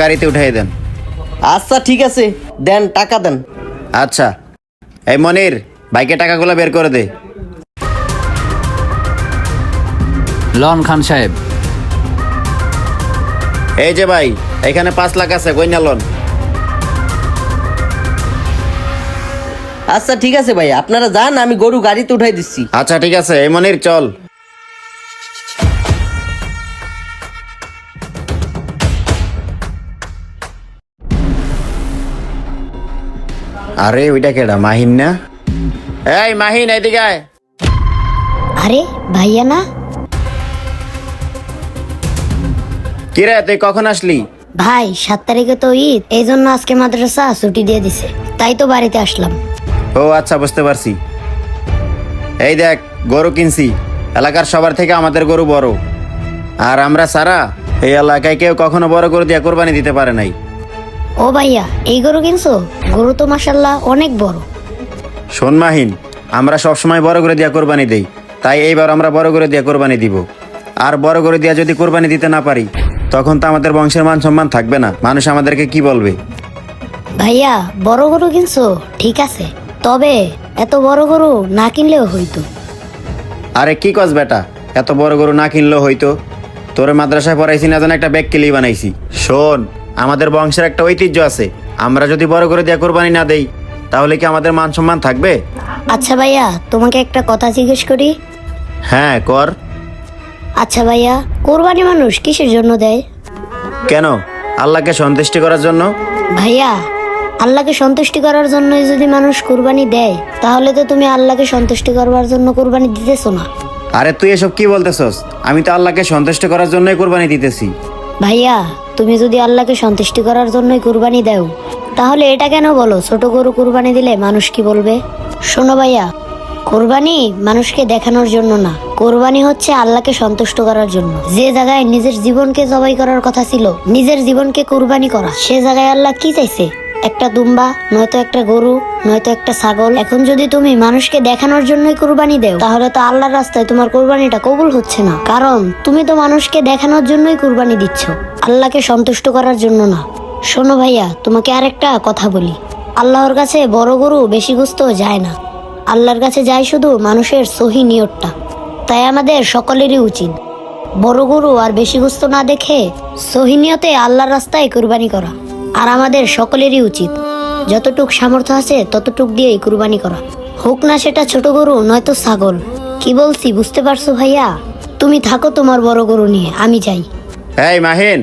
গাড়িতে উঠাই দেন। আচ্ছা ঠিক আছে, দেন টাকা দেন। আচ্ছা, এই মনির, বাইকে টাকাগুলো বের করে দে। লন খান সাহেব। এই যে ভাই, এখানে 5 লাখ আছে, কই না লোন? আচ্ছা ঠিক আছে ভাই, আপনারা যান, আমি গরু গাড়িতে উঠাই দিচ্ছি। আচ্ছা ঠিক আছে, এই মনির চল। আরে ওইটা কেডা? মাহিন না? এই মাহিন, এদিকে আয়। আরে ভাইয়া না? কিরে তুই কখন আসলি? ভাই 7 তারিখে তো ঈদ, এই জন্য আজকে মাদ্রাসা ছুটি দিয়ে দিছে, তাই তো বাড়িতে আসলাম। ও আচ্ছা, বুঝতে পারছি। এই দেখ, গরু কিনছি। এলাকার সবার থেকে আমাদের গরু বড়, আর আমরা সারা এই এলাকায় কেউ কখনো বড় গরু দিয়ে কোরবানি দিতে পারে নাই। ও ভাইয়া, এই গরু কিনছো? গরু তো মাশাল্লাহ অনেক বড়। শোন মাহিন, আমরা সবসময় বড় করে দিয়ে কোরবানি দেই, তাই এইবার আমরা বড় করে দিয়ে কোরবানি দিব। আর বড় করে দিয়ে যদি কোরবানি দিতে না পারি, তখন তো আমাদের বংশের মান সম্মান থাকবে না, মানুষ আমাদেরকে কি বলবে? ভাইয়া বড় গরু কিনছো ঠিক আছে, তবে এত বড় গরু না কিনলেও হইতো। আরে কি কস বেটা, এত বড় গরু না কিনলেও হইতো? তোর মাদ্রাসায় পড়াইছি না, যেন একটা ব্যাগ কিলি বানাইছি। শোন, আমাদের বংশের একটা ঐতিহ্য আছে, আমরা যদি বড় করে দিয়ে কোরবানি না দেই, তাহলে কি আমাদের মান সম্মান থাকবে? আচ্ছা ভাইয়া, তোমাকে একটা কথা জিজ্ঞেস করি। হ্যাঁ কর। আচ্ছা ভাইয়া, কোরবানি মানুষ কিসের জন্য দেয়? কেন? আল্লাহকে সন্তুষ্টি করার জন্য। ভাইয়া, আল্লাহকে সন্তুষ্টি করার জন্যই যদি মানুষ কুরবানি দেয়, তাহলে তো তুমি আল্লাহকে সন্তুষ্টি করবার জন্য কুরবানি দিতেছো না। আরে তুই এসব কি বলতেছস? আমি তো আল্লাহকে সন্তুষ্ট করার জন্যই কোরবানি দিতেছি। ভাইয়া, তুমি যদি আল্লাহকে সন্তুষ্টি করার জন্যই কুরবানি দাও, তাহলে এটা কেন বলো ছোট গরু কুরবানি দিলে মানুষ কি বলবে? শোনো ভাইয়া, কোরবানি মানুষকে দেখানোর জন্য না, কোরবানি হচ্ছে আল্লাহকে সন্তুষ্ট করার জন্য। যে জায়গায় নিজের জীবনকে জবাই করার কথা ছিল, নিজের জীবনকে কুরবানি করা, সে জায়গায় আল্লাহ কি চাইছে? একটা দুম্বা, নয়তো একটা গরু, নয়তো একটা ছাগল। এখন যদি তুমি মানুষকে দেখানোর জন্যই কুরবানি দেও, তাহলে তো আল্লাহর রাস্তায় তোমার কুরবানিটা কবুল হচ্ছে না, কারণ তুমি তো মানুষকে দেখানোর জন্যই কুরবানি দিচ্ছ, আল্লাহকে সন্তুষ্ট করার জন্য না। শোনো ভাইয়া, তোমাকে আরেকটা কথা বলি, আল্লাহর কাছে বড় গরু বেশি গোস্ত যায় না, আল্লাহর কাছে যায় শুধু মানুষের সহি নিয়তটা। তাই আমাদের সকলেরই উচিত বড় গরু আর বেশি গোস্ত না দেখে সহি নিয়তে আল্লাহর রাস্তায় কুরবানি করা। আর আমাদের সকলেরই উচিত যতটুক সামর্থ্য আছে ততটুক দিয়েই কুরবানি করা, হোক না সেটা ছোট গরু নয়তো ছাগল। কি বলছি বুঝতে পারছো ভাইয়া? তুমি থাকো তোমার বড় গরু নিয়ে, আমি যাই। এই মাহিন,